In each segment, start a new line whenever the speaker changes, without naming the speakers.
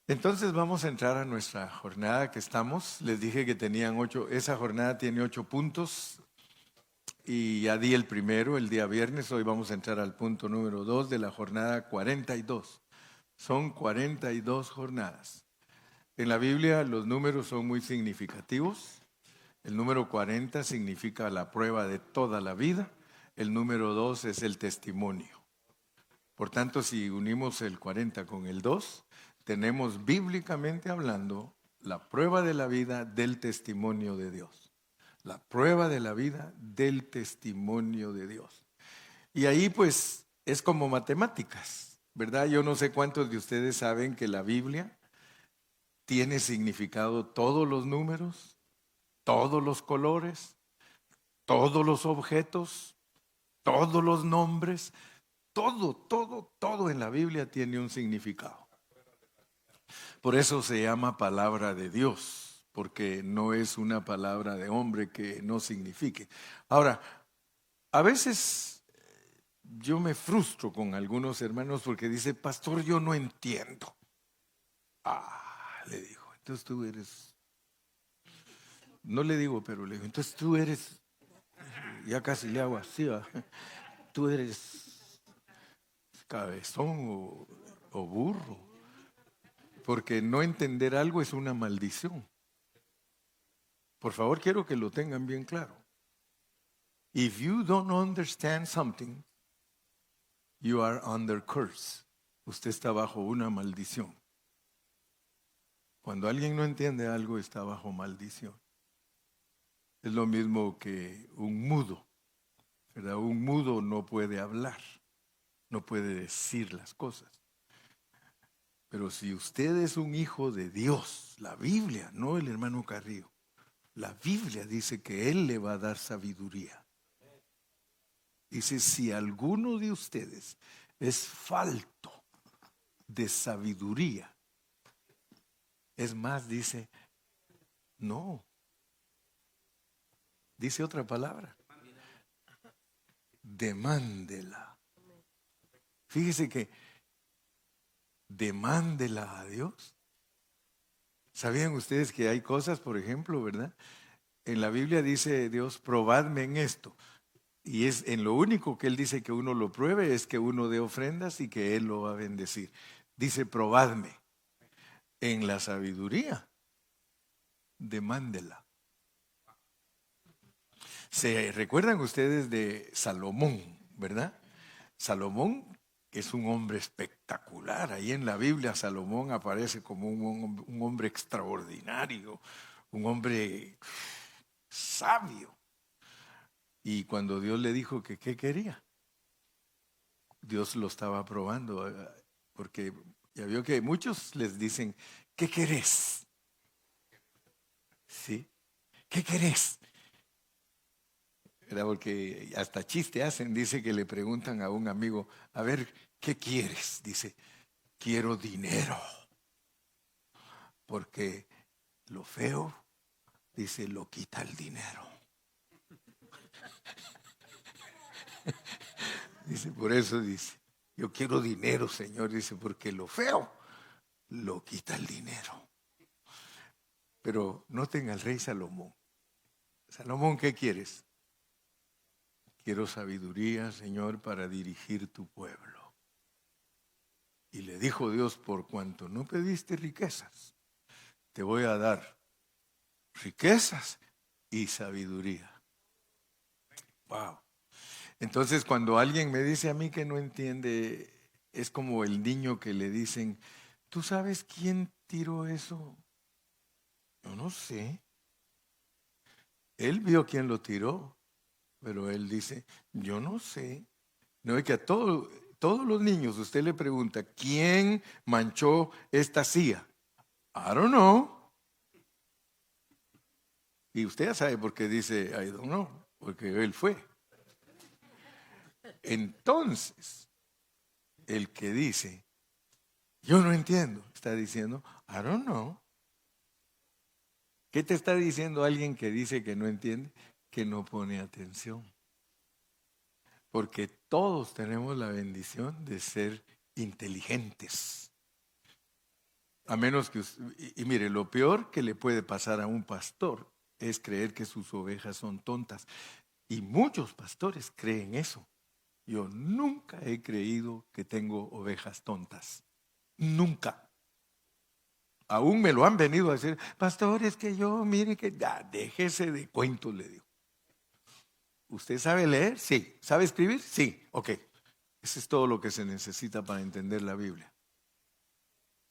Entonces vamos a entrar a nuestra jornada que estamos. Les dije que tenían 8, esa jornada tiene 8 puntos y ya di el primero el día viernes. Hoy vamos a entrar al punto número 2 de la jornada 42. Son 42 jornadas. En la Biblia los números son muy significativos. El número 40 significa la prueba de toda la vida. El número 2 es el testimonio. Por tanto, si unimos el 40 con el 2, tenemos bíblicamente hablando la prueba de la vida del testimonio de Dios. La prueba de la vida del testimonio de Dios. Y ahí pues es como matemáticas, ¿verdad? Yo no sé cuántos de ustedes saben que la Biblia tiene significado todos los números, todos los colores, todos los objetos, todos los nombres. Todo en la Biblia tiene un significado. Por eso se llama palabra de Dios, porque no es una palabra de hombre que no signifique. Ahora, a veces yo me frustro con algunos hermanos porque dice, pastor, yo no entiendo. Le digo, entonces tú eres, no le digo, pero le digo, entonces tú eres, ya casi le hago así, ¿va? Tú eres cabezón o burro. Porque no entender algo es una maldición. Por favor, quiero que lo tengan bien claro. If you don't understand something, you are under curse. Usted está bajo una maldición. Cuando alguien no entiende algo, está bajo maldición. Es lo mismo que un mudo, ¿verdad? Un mudo no puede hablar, no puede decir las cosas. Pero si usted es un hijo de Dios, la Biblia, no el hermano Carrillo, la Biblia dice que Él le va a dar sabiduría. Dice, si alguno de ustedes es falto de sabiduría, es más, dice, no, dice otra palabra, demándela. Fíjese que demándela a Dios. ¿Sabían ustedes que hay cosas, por ejemplo, verdad? En la Biblia dice Dios, probadme en esto. Y es en lo único que Él dice que uno lo pruebe es que uno dé ofrendas y que Él lo va a bendecir. Dice, probadme en la sabiduría, demándela. ¿Se recuerdan ustedes de Salomón, verdad? Salomón es un hombre espectacular. Ahí en la Biblia Salomón aparece como un hombre extraordinario, un hombre sabio. Y cuando Dios le dijo que qué quería, Dios lo estaba probando, porque ya vio que muchos les dicen, ¿qué querés? ¿Sí? ¿Qué querés? ¿Verdad? Porque hasta chiste hacen, dice que le preguntan a un amigo, a ver, ¿qué quieres? Dice, quiero dinero, porque lo feo, dice, lo quita el dinero. Dice, por eso dice, yo quiero dinero, Señor, dice, porque lo feo lo quita el dinero. Pero noten al rey Salomón. Salomón, ¿qué quieres? Quiero sabiduría, Señor, para dirigir tu pueblo. Y le dijo Dios, por cuanto no pediste riquezas, te voy a dar riquezas y sabiduría. Wow. Entonces, cuando alguien me dice a mí que no entiende, es como el niño que le dicen, ¿tú sabes quién tiró eso? Yo no sé. Él vio quién lo tiró, pero él dice, yo no sé. No es que a todos los niños usted le pregunta, ¿quién manchó esta silla? I don't know. Y usted ya sabe por qué dice, I don't know, porque él fue. Entonces, el que dice, yo no entiendo, está diciendo, I don't know. ¿Qué te está diciendo alguien que dice que no entiende? Que no pone atención. Porque todos tenemos la bendición de ser inteligentes. A menos que y mire, lo peor que le puede pasar a un pastor es creer que sus ovejas son tontas. Y muchos pastores creen eso. Yo nunca he creído que tengo ovejas tontas. Nunca. Aún me lo han venido a decir, pastor, es que yo, mire que, ya, déjese de cuentos, le digo. ¿Usted sabe leer? Sí. ¿Sabe escribir? Sí. Ok. Eso es todo lo que se necesita para entender la Biblia.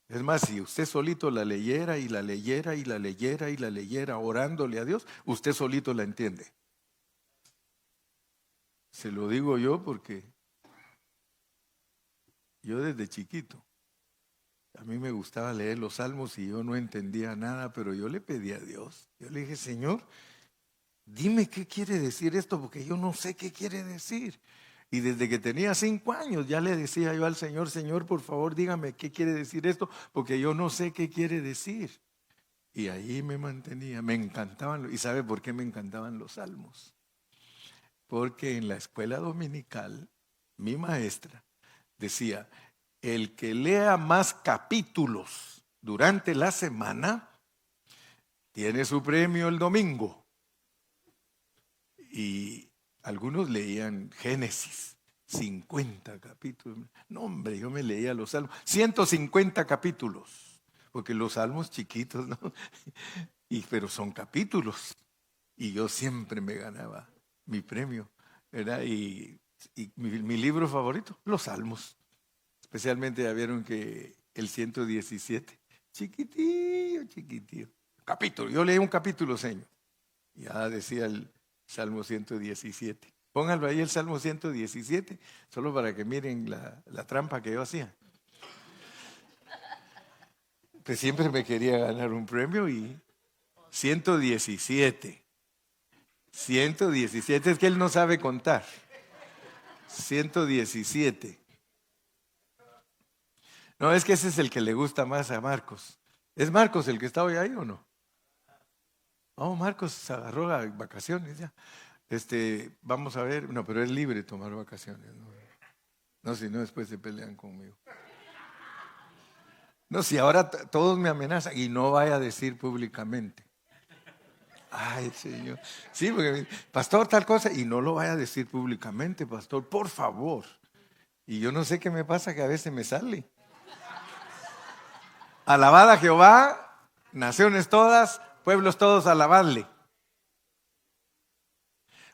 Es más, si usted solito la leyera y la leyera y la leyera y la leyera orándole a Dios, usted solito la entiende. Se lo digo yo porque yo desde chiquito, a mí me gustaba leer los salmos y yo no entendía nada, pero yo le pedí a Dios. Yo le dije, Señor, dime qué quiere decir esto porque yo no sé qué quiere decir. Y desde que tenía 5 años ya le decía yo al Señor, Señor, por favor, dígame qué quiere decir esto porque yo no sé qué quiere decir. Y ahí me mantenía, me encantaban. ¿Y sabe por qué me encantaban los salmos? Porque en la escuela dominical, mi maestra decía, el que lea más capítulos durante la semana, tiene su premio el domingo. Y algunos leían Génesis, 50 capítulos. No, hombre, yo me leía los salmos, 150 capítulos, porque los salmos chiquitos, ¿no? Pero son capítulos. Y yo siempre me ganaba mi premio, ¿verdad? Y mi libro favorito, los salmos. Especialmente ya vieron que el 117, chiquitillo, chiquitillo. Capítulo, yo leí un capítulo, señor. Ya decía el Salmo 117. Pónganlo ahí el Salmo 117, solo para que miren la trampa que yo hacía. Pues siempre me quería ganar un premio y 117. 117, es que él no sabe contar. 117. No, es que ese es el que le gusta más a Marcos. ¿Es Marcos el que está hoy ahí o no? Oh, Marcos se agarró las vacaciones ya. Vamos a ver, no, pero es libre tomar vacaciones. No, si no, después se pelean conmigo. No, si ahora todos me amenazan y no vaya a decir públicamente. Ay, Señor. Sí, porque, pastor, tal cosa, y no lo vaya a decir públicamente, pastor, por favor. Y yo no sé qué me pasa, que a veces me sale. Alabad a Jehová, naciones todas, pueblos todos, alabadle.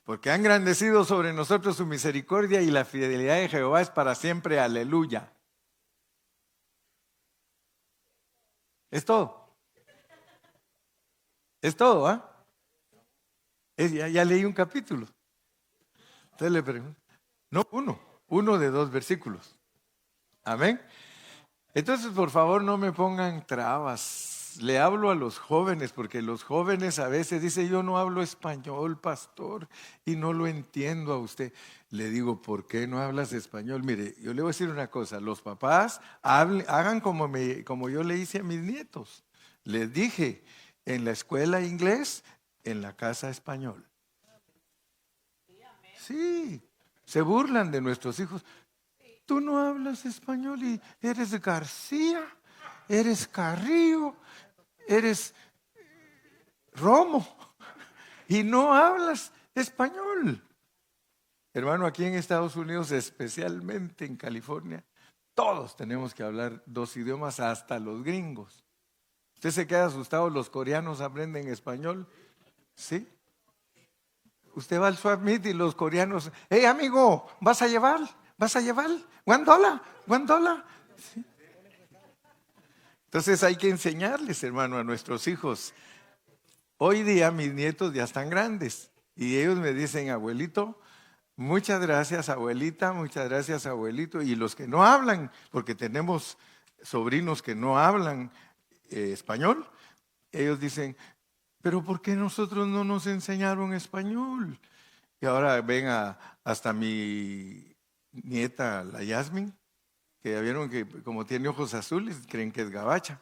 Porque ha engrandecido sobre nosotros su misericordia y la fidelidad de Jehová es para siempre, aleluya. Es todo. Es todo, ¿ah? Ya leí un capítulo. Entonces le pregunto. No, uno de 2 versículos. Amén. Entonces, por favor, no me pongan trabas. Le hablo a los jóvenes, porque los jóvenes a veces dicen, yo no hablo español, pastor, y no lo entiendo a usted. Le digo, ¿por qué no hablas español? Mire, yo le voy a decir una cosa, los papás hagan como yo le hice a mis nietos. Les dije, en la escuela inglés, en la casa español. Sí, se burlan de nuestros hijos. Tú no hablas español y eres García, eres Carrillo, eres Romo y no hablas español. Hermano, aquí en Estados Unidos, especialmente en California, todos tenemos que hablar 2 idiomas, hasta los gringos. ¿Usted se queda asustado? ¿Los coreanos aprenden español? ¿Sí? Usted va al swap meet y los coreanos, hey amigo, ¿vas a llevar? ¿Vas a llevar? $1, $1. ¿Sí? Entonces hay que enseñarles, hermano, a nuestros hijos. Hoy día mis nietos ya están grandes y ellos me dicen, abuelito, muchas gracias abuelita, muchas gracias abuelito. Y los que no hablan, porque tenemos sobrinos que no hablan español, ellos dicen, pero ¿por qué nosotros no nos enseñaron español? Y ahora ven hasta mi nieta, la Yasmin, que ya vieron que como tiene ojos azules, creen que es gabacha.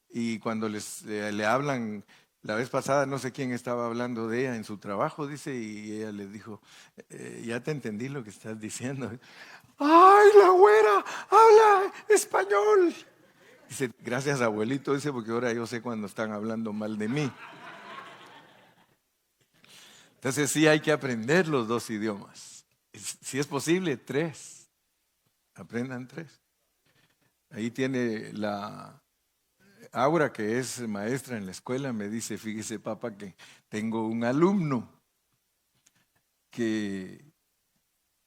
Y cuando le hablan, la vez pasada no sé quién estaba hablando de ella en su trabajo, dice, y ella les dijo, ya te entendí lo que estás diciendo. ¡Ay, la güera habla español! Dice, gracias abuelito, dice, porque ahora yo sé cuando están hablando mal de mí. Entonces sí hay que aprender los dos idiomas. Si es posible, tres. Aprendan tres. Ahí tiene la Aura, que es maestra en la escuela, me dice, fíjese papá que tengo un alumno que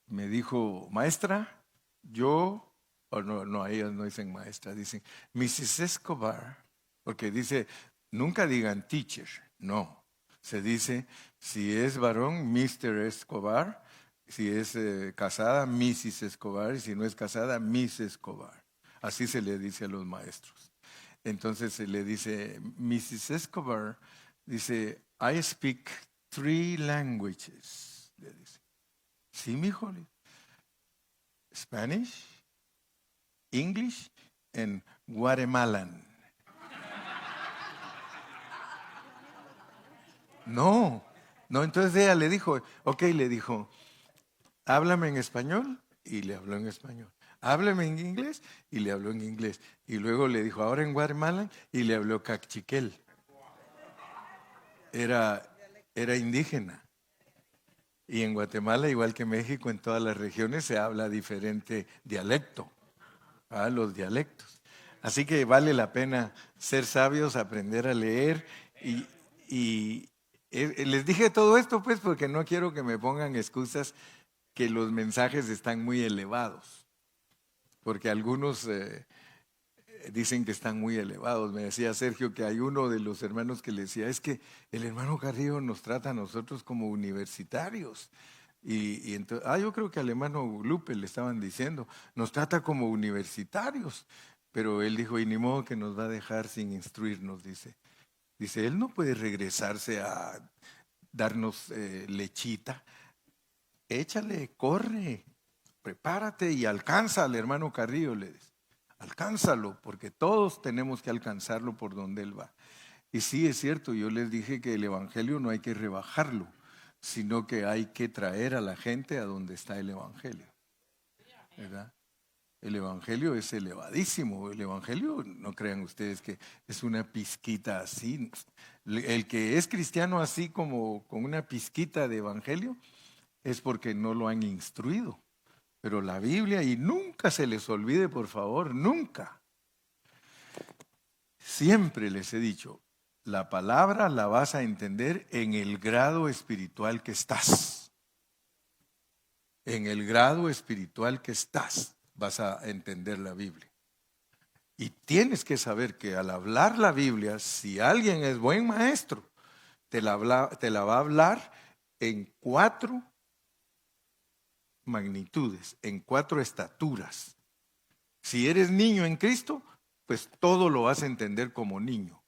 me dijo, maestra, yo, o no, no, ellos no dicen maestra, dicen Mrs. Escobar, porque dice, nunca digan teacher, no, se dice, si es varón, Mr. Escobar, si es casada, Mrs. Escobar, y si no es casada, Miss Escobar. Así se le dice a los maestros. Entonces se le dice, Mrs. Escobar, dice, I speak 3 languages, le dice. Sí, mijo. Spanish, English, and Guatemalan. No, no, entonces ella le dijo, ok, le dijo, háblame en español, y le habló en español. Háblame en inglés, y le habló en inglés. Y luego le dijo, ahora en Guatemala, y le habló cachiquel. Era indígena. Y en Guatemala, igual que México, en todas las regiones se habla diferente dialecto, los dialectos. Así que vale la pena ser sabios, aprender a leer y les dije todo esto pues porque no quiero que me pongan excusas que los mensajes están muy elevados, porque algunos dicen que están muy elevados. Me decía Sergio que hay uno de los hermanos que le decía, es que el hermano Carrillo nos trata a nosotros como universitarios. Y entonces, yo creo que al hermano Lupe le estaban diciendo, nos trata como universitarios. Pero él dijo, y ni modo que nos va a dejar sin instruirnos, dice. Dice, él no puede regresarse a darnos lechita. Échale, corre, prepárate y alcanza al hermano Carrillo, le dice. Alcánzalo, porque todos tenemos que alcanzarlo por donde él va. Y sí, es cierto, yo les dije que el evangelio no hay que rebajarlo, sino que hay que traer a la gente a donde está el evangelio, ¿verdad? El evangelio es elevadísimo. El evangelio, no crean ustedes que es una pizquita así. El que es cristiano así como con una pizquita de evangelio es porque no lo han instruido. Pero la Biblia, y nunca se les olvide, por favor, nunca. Siempre les he dicho, la palabra la vas a entender en el grado espiritual que estás. En el grado espiritual que estás vas a entender la Biblia. Y tienes que saber que al hablar la Biblia, si alguien es buen maestro, te la va a hablar en 4 magnitudes, en 4 estaturas. Si eres niño en Cristo, pues todo lo vas a entender como niño.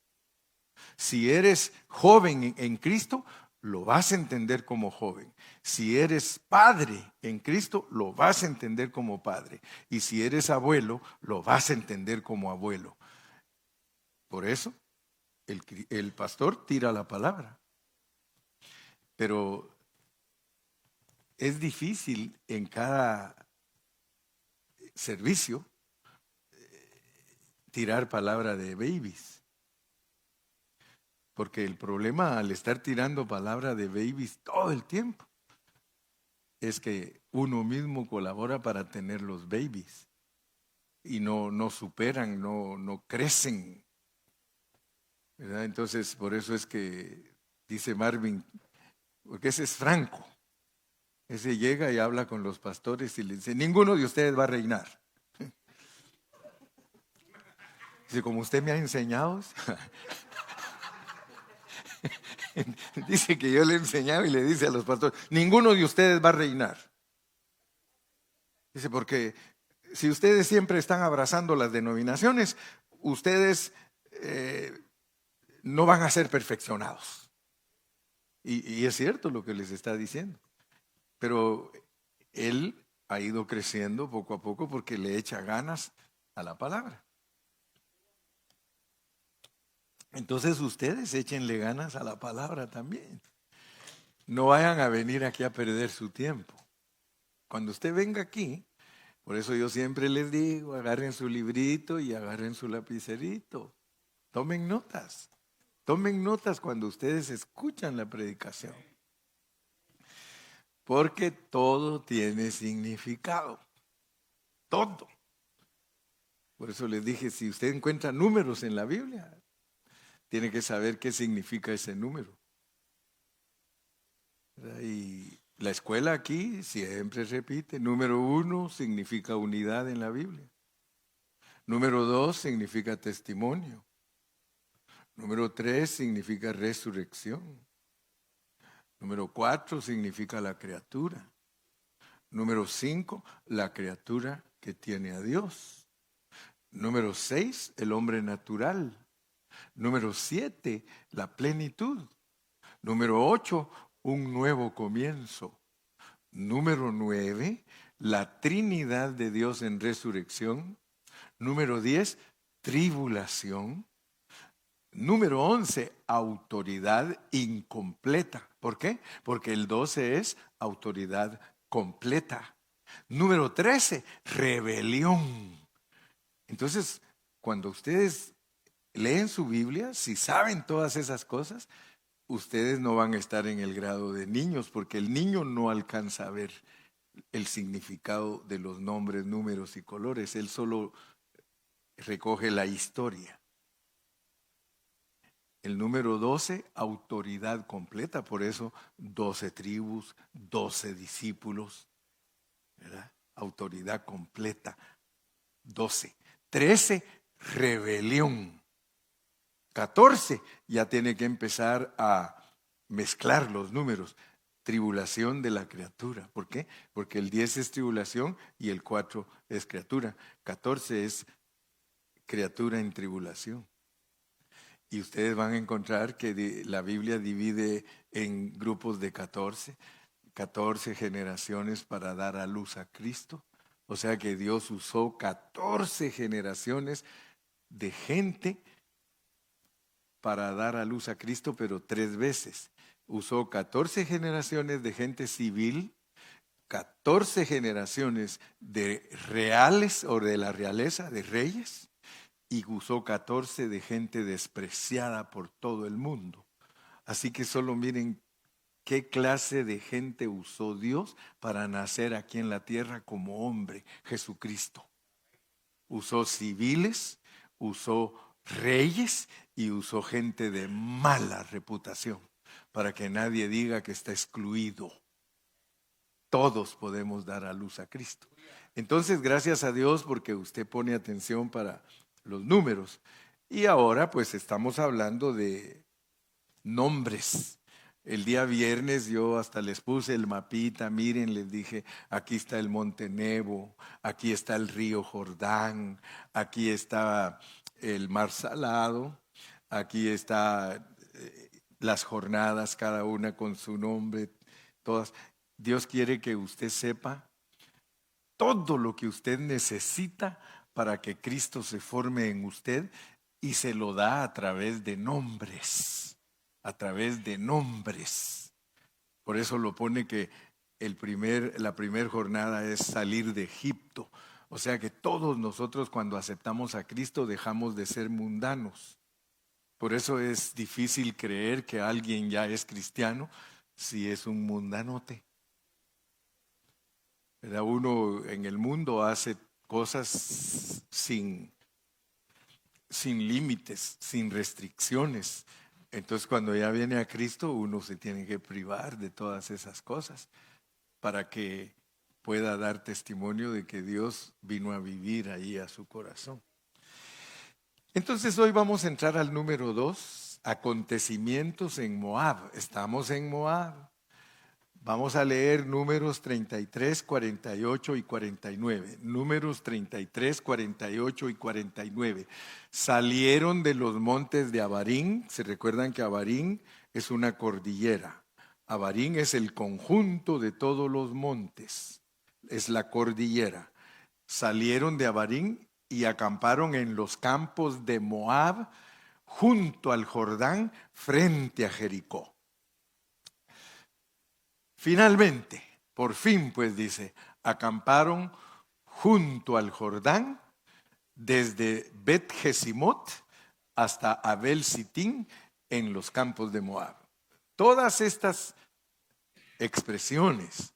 Si eres joven en Cristo, lo vas a entender como joven. Si eres padre en Cristo, lo vas a entender como padre. Y si eres abuelo, lo vas a entender como abuelo. Por eso, el pastor tira la palabra. Pero es difícil en cada servicio tirar palabra de babies. Porque el problema al estar tirando palabra de babies todo el tiempo es que uno mismo colabora para tener los babies y no superan, no crecen, ¿verdad? Entonces, por eso es que dice Marvin, porque ese es franco, ese llega y habla con los pastores y le dice, ninguno de ustedes va a reinar. Dice, como usted me ha enseñado, dice que yo le he enseñado y le dice a los pastores, ninguno de ustedes va a reinar. Dice, porque si ustedes siempre están abrazando las denominaciones, ustedes no van a ser perfeccionados. Y es cierto lo que les está diciendo. Pero él ha ido creciendo poco a poco porque le echa ganas a la palabra. Entonces ustedes échenle ganas a la palabra también. No vayan a venir aquí a perder su tiempo. Cuando usted venga aquí, Por eso yo siempre les digo, agarren su librito y agarren su lapicerito. Tomen notas. Tomen notas cuando ustedes escuchan la predicación. Porque todo tiene significado. Todo. Por eso les dije, si usted encuentra números en la Biblia, tiene que saber qué significa ese número. ¿Verdad? Y la escuela aquí siempre repite, número 1 significa unidad en la Biblia. Número 2 significa testimonio. Número 3 significa resurrección. Número 4 significa la criatura. Número 5, la criatura que tiene a Dios. Número 6, el hombre natural. Número 7, la plenitud. Número 8, un nuevo comienzo. Número 9, la Trinidad de Dios en resurrección. Número 10, tribulación. Número 11, autoridad incompleta. ¿Por qué? Porque el 12 es autoridad completa. Número 13, rebelión. Entonces, cuando ustedes leen su Biblia, si saben todas esas cosas, ustedes no van a estar en el grado de niños, porque el niño no alcanza a ver el significado de los nombres, números y colores. Él solo recoge la historia. El número 12, autoridad completa, por eso 12 tribus, 12 discípulos, ¿verdad? Autoridad completa, 12. 13, rebelión. 14, ya tiene que empezar a mezclar los números. Tribulación de la criatura. ¿Por qué? Porque el 10 es tribulación y el 4 es criatura. 14 es criatura en tribulación. Y ustedes van a encontrar que la Biblia divide en grupos de 14 generaciones para dar a luz a Cristo. O sea que Dios usó 14 generaciones de gente para dar a luz a Cristo, pero 3 veces. Usó 14 generaciones de gente civil, 14 generaciones de reales o de la realeza, de reyes, y usó 14 de gente despreciada por todo el mundo. Así que solo miren qué clase de gente usó Dios para nacer aquí en la tierra como hombre, Jesucristo. Usó civiles, usó reyes y usó gente de mala reputación para que nadie diga que está excluido. Todos podemos dar a luz a Cristo. Entonces, gracias a Dios porque usted pone atención para los números. Y ahora pues estamos hablando de nombres. El día viernes yo hasta les puse el mapita, miren, les dije, aquí está el Monte Nebo, aquí está el río Jordán, aquí está el Mar Salado, aquí está las jornadas, cada una con su nombre, todas. Dios quiere que usted sepa todo lo que usted necesita para que Cristo se forme en usted y se lo da a través de nombres, a través de nombres. Por eso lo pone que la primer jornada es salir de Egipto. O sea que todos nosotros cuando aceptamos a Cristo dejamos de ser mundanos. Por eso es difícil creer que alguien ya es cristiano si es un mundanote. ¿Verdad? Uno en el mundo hace cosas sin límites, sin restricciones. Entonces cuando ya viene a Cristo uno se tiene que privar de todas esas cosas para que pueda dar testimonio de que Dios vino a vivir ahí a su corazón. Entonces hoy vamos a entrar al número 2, acontecimientos en Moab. Estamos en Moab. Vamos a leer números 33, 48 y 49. Números 33, 48 y 49. Salieron de los montes de Abarín. Se recuerdan que Abarín es una cordillera. Abarín es el conjunto de todos los montes. Es la cordillera. Salieron de Abarín y acamparon en los campos de Moab, junto al Jordán, frente a Jericó. Finalmente, por fin, pues dice, acamparon junto al Jordán, desde Bet Jesimot hasta Abel Sitín en los campos de Moab. Todas estas expresiones,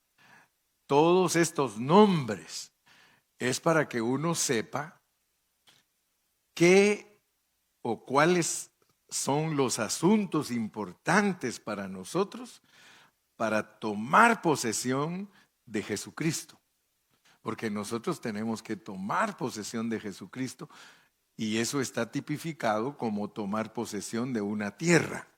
todos estos nombres, es para que uno sepa qué o cuáles son los asuntos importantes para nosotros para tomar posesión de Jesucristo. Porque nosotros tenemos que tomar posesión de Jesucristo y eso está tipificado como tomar posesión de una tierra.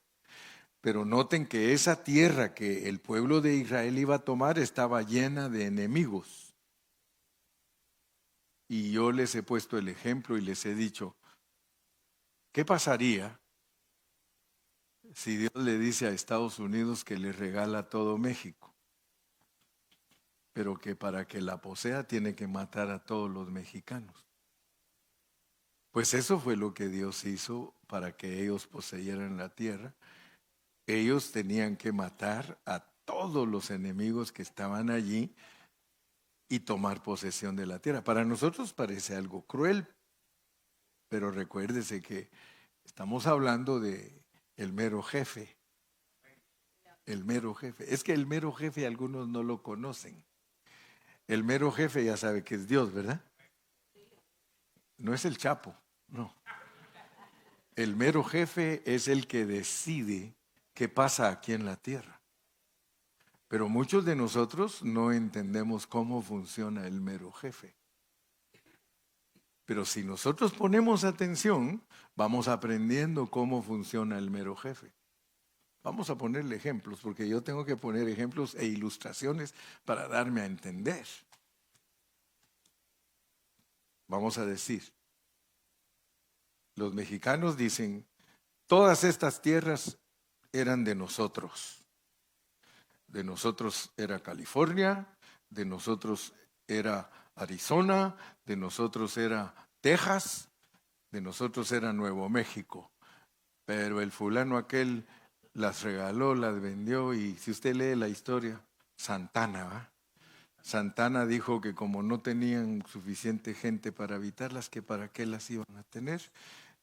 Pero noten que esa tierra que el pueblo de Israel iba a tomar estaba llena de enemigos. Y yo les he puesto el ejemplo y les he dicho, ¿qué pasaría si Dios le dice a Estados Unidos que le regala todo México? Pero que para que la posea tiene que matar a todos los mexicanos. Pues eso fue lo que Dios hizo para que ellos poseyeran la tierra. Ellos tenían que matar a todos los enemigos que estaban allí y tomar posesión de la tierra. Para nosotros parece algo cruel, pero recuérdese que estamos hablando de el mero jefe. El mero jefe. Es que el mero jefe algunos no lo conocen. El mero jefe ya sabe que es Dios, ¿verdad? No es el Chapo, no. El mero jefe es el que decide qué pasa aquí en la tierra. Pero muchos de nosotros no entendemos cómo funciona el mero jefe. Pero si nosotros ponemos atención, vamos aprendiendo cómo funciona el mero jefe. Vamos a ponerle ejemplos, porque yo tengo que poner ejemplos e ilustraciones para darme a entender. Vamos a decir, los mexicanos dicen, todas estas tierras eran de nosotros. De nosotros era California, de nosotros era Arizona, de nosotros era Texas, de nosotros era Nuevo México. Pero el fulano aquel las regaló, las vendió y si usted lee la historia, Santana, ¿va? Santana dijo que como no tenían suficiente gente para habitarlas, que para qué las iban a tener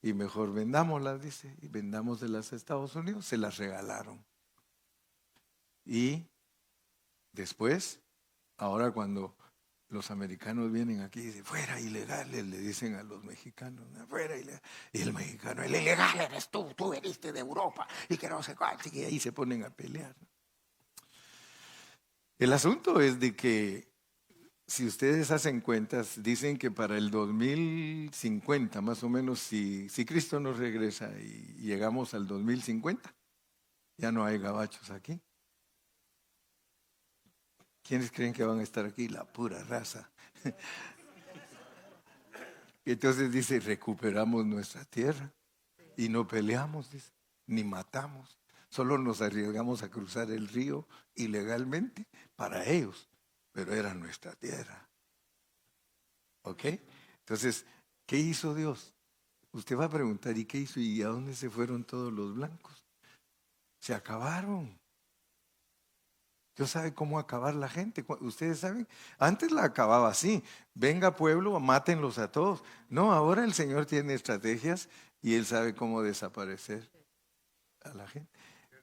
y mejor vendámoslas, dice, y vendamos de las Estados Unidos, se las regalaron. Y después, ahora cuando los americanos vienen aquí y dicen, fuera ilegales, le dicen a los mexicanos, fuera ilegal. Y el mexicano, el ilegal eres tú veniste de Europa y que no sé cuánto, y ahí se ponen a pelear. El asunto es de que si ustedes hacen cuentas, dicen que para el 2050, más o menos, si Cristo nos regresa y llegamos al 2050, ya no hay gabachos aquí. ¿Quiénes creen que van a estar aquí? La pura raza. Entonces dice, recuperamos nuestra tierra y no peleamos, dice, ni matamos. Solo nos arriesgamos a cruzar el río ilegalmente para ellos, pero era nuestra tierra. ¿Ok? Entonces, ¿qué hizo Dios? Usted va a preguntar, ¿y qué hizo? ¿Y a dónde se fueron todos los blancos? Se acabaron. Dios sabe cómo acabar la gente. Ustedes saben, antes la acababa así. Venga pueblo, mátenlos a todos. No, ahora el Señor tiene estrategias y Él sabe cómo desaparecer a la gente.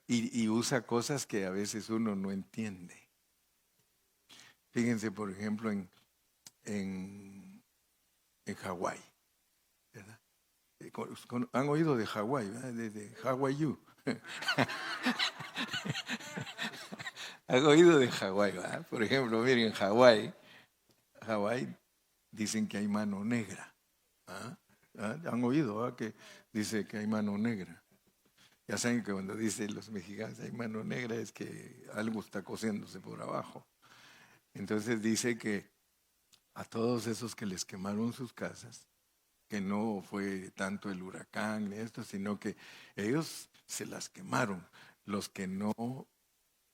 Y usa cosas que a veces uno no entiende. Fíjense, por ejemplo, en Hawái. ¿Verdad? ¿Han oído de Hawái? De Hawaii. ¿Han oído de Hawái? Por ejemplo, miren, Hawái dicen que hay mano negra. ¿Han oído que dice que hay mano negra? Ya saben que cuando dicen los mexicanos hay mano negra es que algo está cociéndose por abajo. Entonces dice que a todos esos que les quemaron sus casas, que no fue tanto el huracán ni esto, sino que ellos se las quemaron, los que no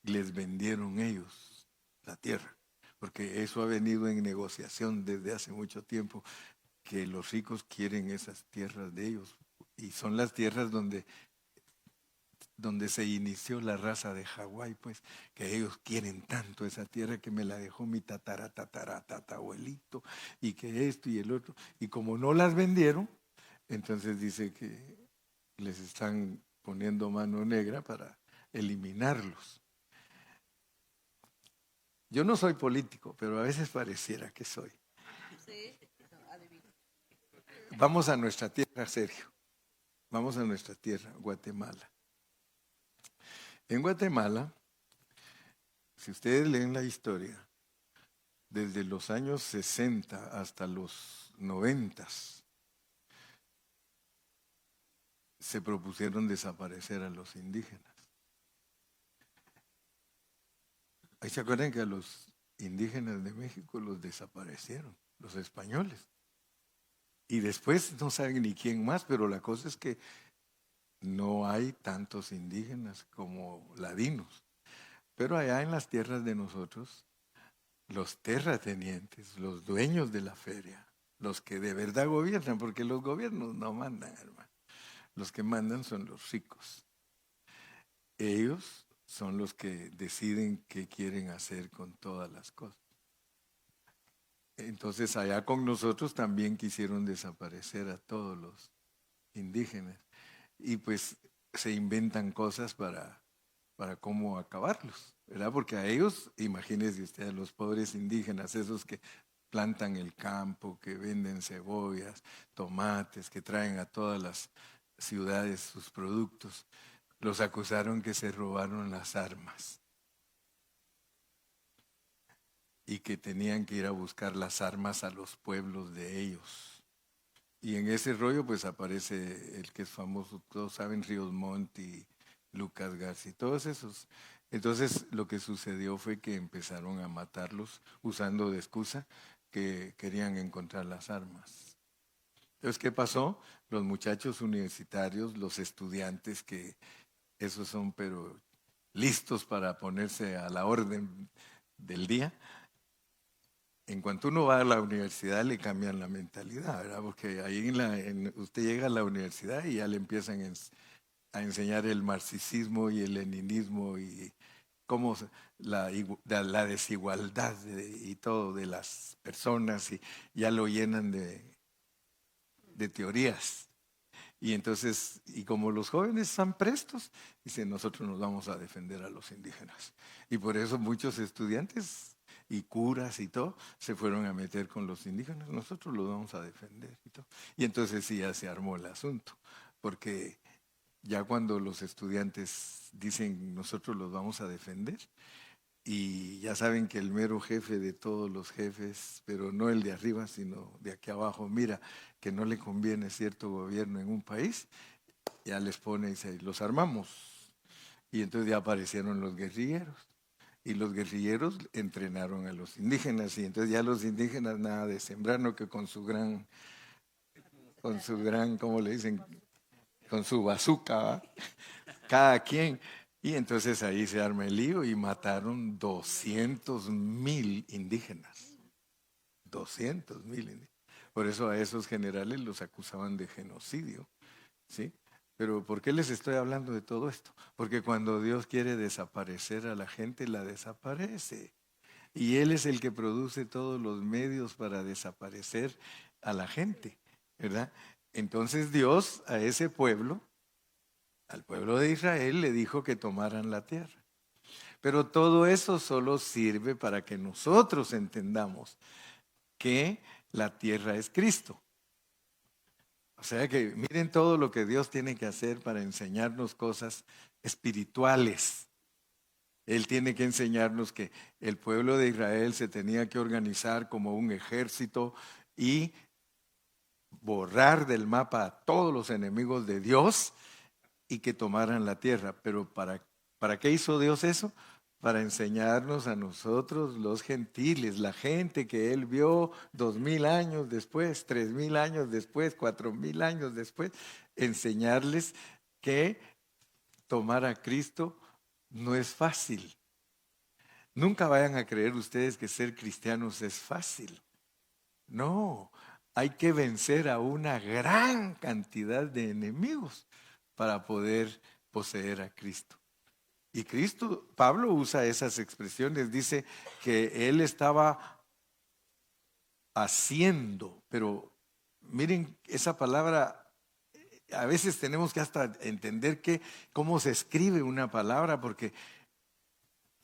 les vendieron ellos la tierra, porque eso ha venido en negociación desde hace mucho tiempo, que los ricos quieren esas tierras de ellos, y son las tierras donde donde se inició la raza de Hawái, pues, que ellos quieren tanto esa tierra que me la dejó mi tatarabuelito, y que esto y el otro. Y como no las vendieron, entonces dice que les están poniendo mano negra para eliminarlos. Yo no soy político, pero a veces pareciera que soy. Vamos a nuestra tierra, Sergio. Vamos a nuestra tierra, Guatemala. En Guatemala, si ustedes leen la historia, desde los años 60 hasta los 90 se propusieron desaparecer a los indígenas. Ahí se acuerdan que a los indígenas de México los desaparecieron, los españoles. Y después no saben ni quién más, pero la cosa es que no hay tantos indígenas como ladinos. Pero allá en las tierras de nosotros, los terratenientes, los dueños de la feria, los que de verdad gobiernan, porque los gobiernos no mandan, hermano. Los que mandan son los ricos. Ellos son los que deciden qué quieren hacer con todas las cosas. Entonces allá con nosotros también quisieron desaparecer a todos los indígenas. Y pues se inventan cosas para cómo acabarlos, ¿verdad? Porque a ellos, imagínense usted, a los pobres indígenas, esos que plantan el campo, que venden cebollas, tomates, que traen a todas las ciudades sus productos, los acusaron que se robaron las armas y que tenían que ir a buscar las armas a los pueblos de ellos. Y en ese rollo pues aparece el que es famoso, todos saben, Ríos Montt y Lucas García, todos esos. Entonces lo que sucedió fue que empezaron a matarlos usando de excusa que querían encontrar las armas. Entonces, ¿qué pasó? Los muchachos universitarios, los estudiantes, que esos son pero listos para ponerse a la orden del día, en cuanto uno va a la universidad le cambian la mentalidad, ¿verdad? Porque ahí usted llega a la universidad y ya le empiezan a enseñar el marxismo y el leninismo y cómo la desigualdad y todo de las personas, y ya lo llenan de teorías. Y entonces, y como los jóvenes están prestos, dicen, nosotros nos vamos a defender a los indígenas. Y por eso muchos estudiantes y curas y todo se fueron a meter con los indígenas, nosotros los vamos a defender y todo. Y entonces sí, ya se armó el asunto, porque ya cuando los estudiantes dicen, nosotros los vamos a defender, y ya saben que el mero jefe de todos los jefes, pero no el de arriba, sino de aquí abajo, mira que no le conviene cierto gobierno en un país, ya les pone y dice, los armamos. Y entonces ya aparecieron los guerrilleros. Y los guerrilleros entrenaron a los indígenas. Y entonces ya los indígenas nada de sembrar, no que con su gran, ¿cómo le dicen? Con su bazooka, ¿va? Cada quien. Y entonces ahí se arma el lío y mataron 200,000 indígenas. 200,000 indígenas. Por eso a esos generales los acusaban de genocidio, ¿sí? Pero ¿por qué les estoy hablando de todo esto? Porque cuando Dios quiere desaparecer a la gente, la desaparece. Y Él es el que produce todos los medios para desaparecer a la gente, ¿verdad? Entonces Dios a ese pueblo, al pueblo de Israel, le dijo que tomaran la tierra. Pero todo eso solo sirve para que nosotros entendamos que la tierra es Cristo. O sea que miren todo lo que Dios tiene que hacer para enseñarnos cosas espirituales. Él tiene que enseñarnos que el pueblo de Israel se tenía que organizar como un ejército y borrar del mapa a todos los enemigos de Dios y que tomaran la tierra. Pero ¿para qué hizo Dios eso? Para enseñarnos a nosotros los gentiles, la gente que Él vio 2,000 años después, 3,000 años después, 4,000 años después, enseñarles que tomar a Cristo no es fácil. Nunca vayan a creer ustedes que ser cristianos es fácil. No, hay que vencer a una gran cantidad de enemigos para poder poseer a Cristo. Y Cristo, Pablo usa esas expresiones, dice que él estaba haciendo, pero miren esa palabra, a veces tenemos que hasta entender cómo se escribe una palabra, porque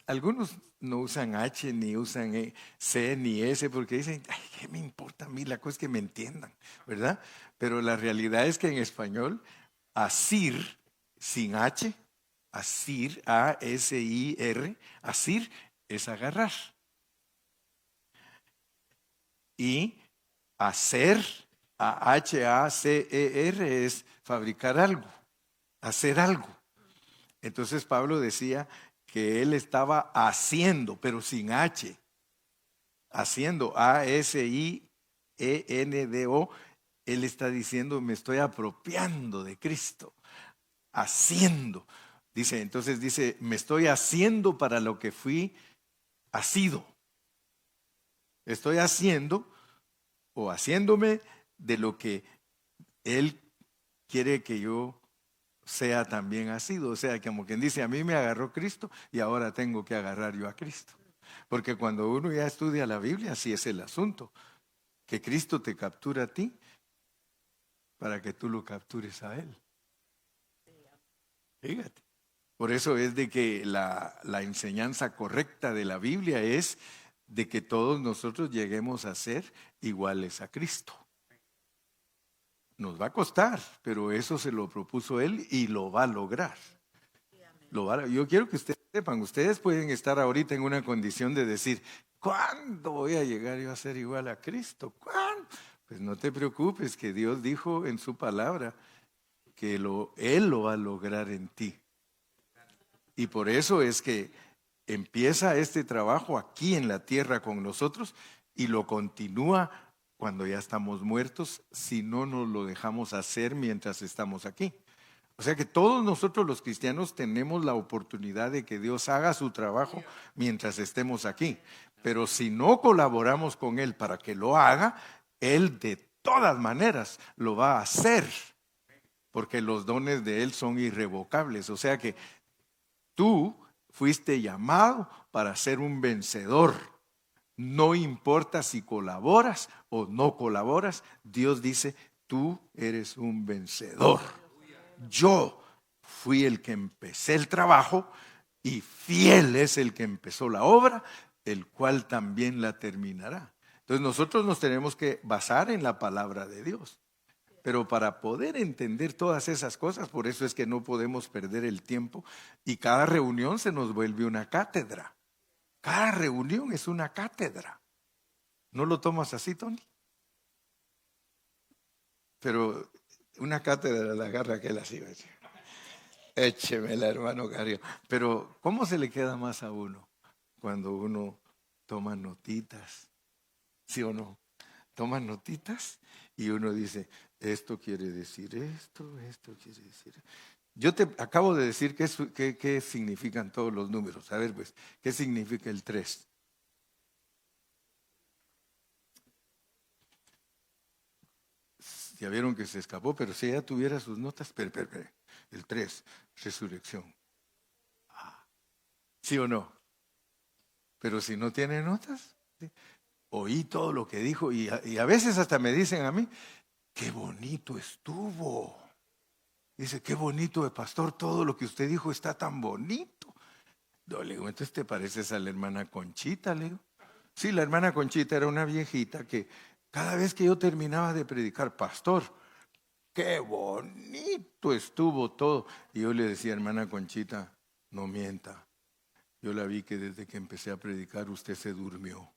algunos no usan H, ni usan C, ni S, porque dicen, ay, ¿qué me importa a mí? La cosa es que me entiendan, ¿verdad? Pero la realidad es que en español, asir, sin H, asir, A-S-I-R, asir es agarrar. Y hacer, H-A-C-E-R, es fabricar algo, hacer algo. Entonces Pablo decía que él estaba haciendo, pero sin H, haciendo, A-S-I-E-N-D-O, él está diciendo, me estoy apropiando de Cristo, haciendo. Entonces dice, me estoy haciendo para lo que fui asido. Estoy haciendo o haciéndome de lo que Él quiere que yo sea también asido. O sea, como quien dice, a mí me agarró Cristo y ahora tengo que agarrar yo a Cristo. Porque cuando uno ya estudia la Biblia, así es el asunto, que Cristo te captura a ti para que tú lo captures a Él. Fíjate. Por eso es de que la enseñanza correcta de la Biblia es de que todos nosotros lleguemos a ser iguales a Cristo. Nos va a costar, pero eso se lo propuso Él y lo va a lograr. Yo quiero que ustedes sepan, ustedes pueden estar ahorita en una condición de decir, ¿cuándo voy a llegar yo a ser igual a Cristo? ¿Cuándo? Pues no te preocupes, que Dios dijo en su palabra que Él lo va a lograr en ti. Y por eso es que empieza este trabajo aquí en la tierra con nosotros y lo continúa cuando ya estamos muertos, si no nos lo dejamos hacer mientras estamos aquí. O sea que todos nosotros los cristianos tenemos la oportunidad de que Dios haga su trabajo mientras estemos aquí. Pero si no colaboramos con Él para que lo haga, Él de todas maneras lo va a hacer, porque los dones de Él son irrevocables. O sea que tú fuiste llamado para ser un vencedor. No importa si colaboras o no colaboras, Dios dice, tú eres un vencedor. Yo fui el que empecé el trabajo y fiel es el que empezó la obra, el cual también la terminará. Entonces nosotros nos tenemos que basar en la palabra de Dios. Pero para poder entender todas esas cosas, por eso es que no podemos perder el tiempo y cada reunión se nos vuelve una cátedra. Cada reunión es una cátedra. ¿No lo tomas así, Tony? Pero una cátedra la agarra aquel así. Échemela, hermano Cario. Pero ¿cómo se le queda más a uno cuando uno toma notitas? ¿Sí o no? Toma notitas y uno dice, esto quiere decir esto quiere decir. Yo te acabo de decir qué significan todos los números. A ver, pues, ¿qué significa el 3? Ya vieron que se escapó, pero si ella tuviera sus notas, espere. El 3, resurrección. ¿Sí o no? Pero si no tiene notas, ¿sí? Oí todo lo que dijo y a veces hasta me dicen a mí, qué bonito estuvo. Dice, qué bonito, pastor, todo lo que usted dijo está tan bonito. Yo le digo, entonces te pareces a la hermana Conchita, le digo. Sí, la hermana Conchita era una viejita que cada vez que yo terminaba de predicar, pastor, qué bonito estuvo todo. Y yo le decía, hermana Conchita, no mienta. Yo la vi que desde que empecé a predicar usted se durmió.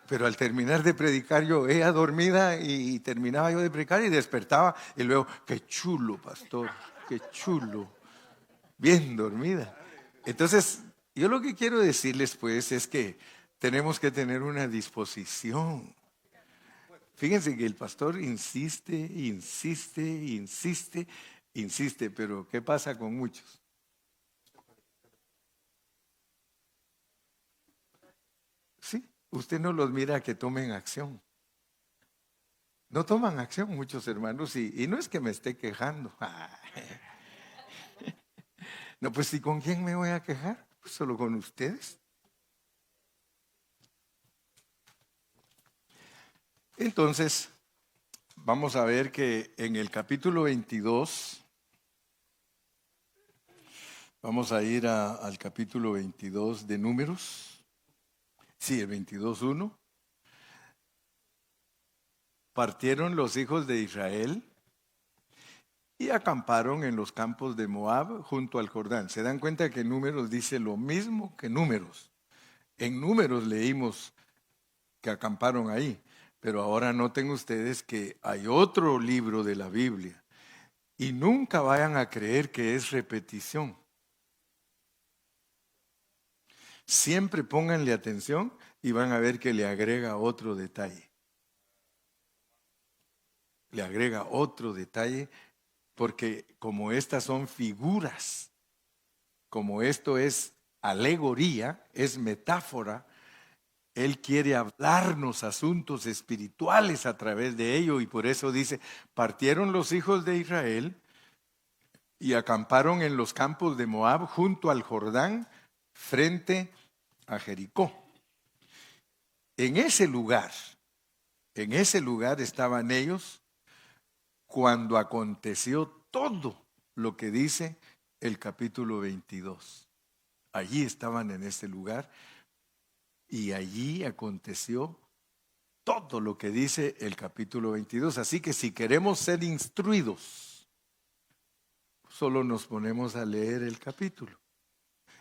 Pero al terminar de predicar yo, ella dormida y terminaba yo de predicar y despertaba y luego, qué chulo, pastor, qué chulo, bien dormida. Entonces, yo lo que quiero decirles pues es que tenemos que tener una disposición. Fíjense que el pastor insiste, pero ¿qué pasa con muchos? Sí, usted no los mira que tomen acción. No toman acción muchos hermanos y no es que me esté quejando. No, pues ¿y con quién me voy a quejar? Pues solo con ustedes. Entonces, vamos a ver que en el capítulo 22, vamos a ir al capítulo 22 de Números. Sí, el 22:1. Partieron los hijos de Israel y acamparon en los campos de Moab junto al Jordán. ¿Se dan cuenta que Números dice lo mismo que Números? En Números leímos que acamparon ahí, pero ahora noten ustedes que hay otro libro de la Biblia y nunca vayan a creer que es repetición. Siempre pónganle atención y van a ver que le agrega otro detalle. Le agrega otro detalle porque como estas son figuras, como esto es alegoría, es metáfora, Él quiere hablarnos asuntos espirituales a través de ello y por eso dice, partieron los hijos de Israel y acamparon en los campos de Moab junto al Jordán frente a Jericó. En ese lugar estaban ellos cuando aconteció todo lo que dice el capítulo 22. Allí estaban en ese lugar y allí aconteció todo lo que dice el capítulo 22. Así que si queremos ser instruidos, solo nos ponemos a leer el capítulo.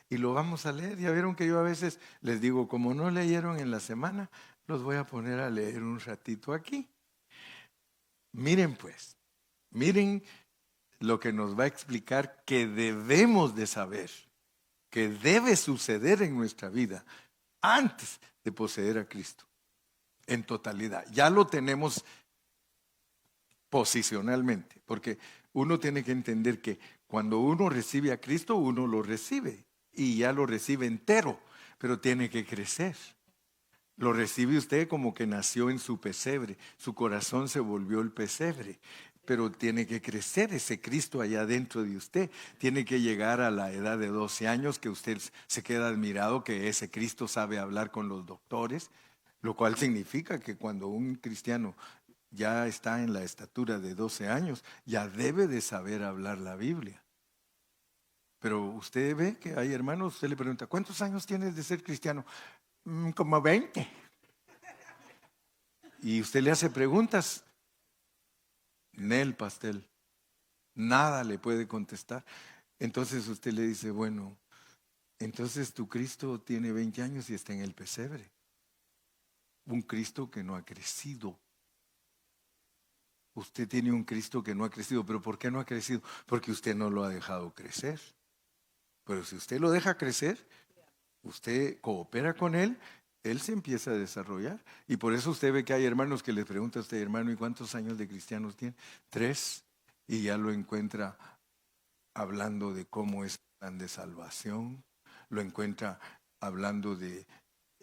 Y lo vamos a leer. Ya vieron que yo a veces les digo, como no leyeron en la semana, los voy a poner a leer un ratito aquí. Miren pues, miren lo que nos va a explicar que debemos de saber, que debe suceder en nuestra vida antes de poseer a Cristo, en totalidad. Ya lo tenemos posicionalmente, porque uno tiene que entender que cuando uno recibe a Cristo, uno lo recibe y ya lo recibe entero, pero tiene que crecer. Lo recibe usted como que nació en su pesebre, su corazón se volvió el pesebre, pero tiene que crecer ese Cristo allá dentro de usted. Tiene que llegar a la edad de 12 años que usted se queda admirado que ese Cristo sabe hablar con los doctores, lo cual significa que cuando un cristiano ya está en la estatura de 12 años, ya debe de saber hablar la Biblia. Pero usted ve que hay hermanos, usted le pregunta, ¿cuántos años tienes de ser cristiano? Como 20. Y usted le hace preguntas, Nel pastel, nada le puede contestar. Entonces usted le dice, bueno, entonces tu Cristo tiene 20 años y está en el pesebre. Un Cristo que no ha crecido. Usted tiene un Cristo que no ha crecido, pero ¿por qué no ha crecido? Porque usted no lo ha dejado crecer. Pero si usted lo deja crecer, usted coopera con él se empieza a desarrollar. Y por eso usted ve que hay hermanos que le preguntan a usted, hermano, ¿y cuántos años de cristianos tiene? 3. Y ya lo encuentra hablando de cómo es el plan de salvación. Lo encuentra hablando de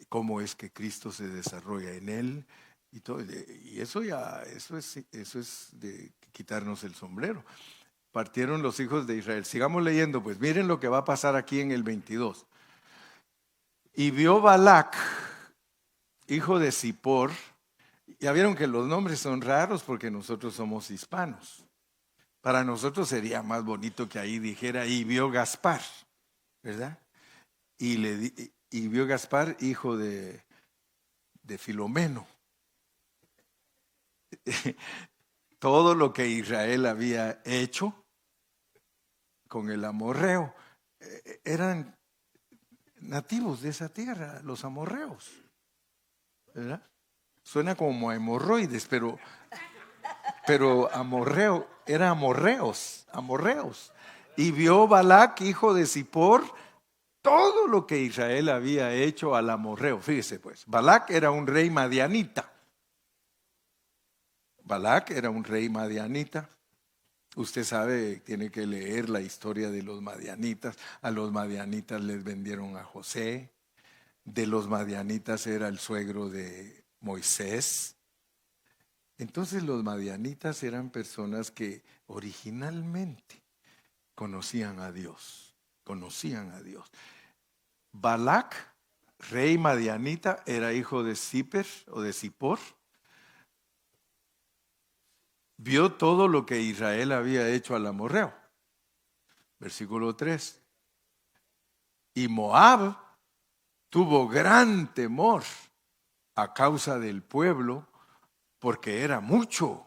cómo es que Cristo se desarrolla en él. Y, todo, y eso es de quitarnos el sombrero. Partieron los hijos de Israel. Sigamos leyendo, pues miren lo que va a pasar aquí en el 22. Y vio Balac, hijo de Zippor. Ya vieron que los nombres son raros porque nosotros somos hispanos. Para nosotros sería más bonito que ahí dijera, y vio Gaspar, ¿verdad? Y vio Gaspar, hijo de Filomeno. Todo lo que Israel había hecho con el amorreo, eran nativos de esa tierra, los amorreos, ¿verdad? Suena como a hemorroides, pero amorreo, era amorreos. Y vio Balac, hijo de Zippor, todo lo que Israel había hecho al amorreo. Fíjese pues, Balac era un rey madianita. Balac era un rey madianita. Usted sabe, tiene que leer la historia de los madianitas. A los madianitas les vendieron a José. De los madianitas era el suegro de Moisés. Entonces los madianitas eran personas que originalmente conocían a Dios, conocían a Dios. Balac, rey madianita, era hijo de Zippor o de Zippor. Vio todo lo que Israel había hecho al amorreo. Versículo 3. Y Moab tuvo gran temor a causa del pueblo, porque era mucho.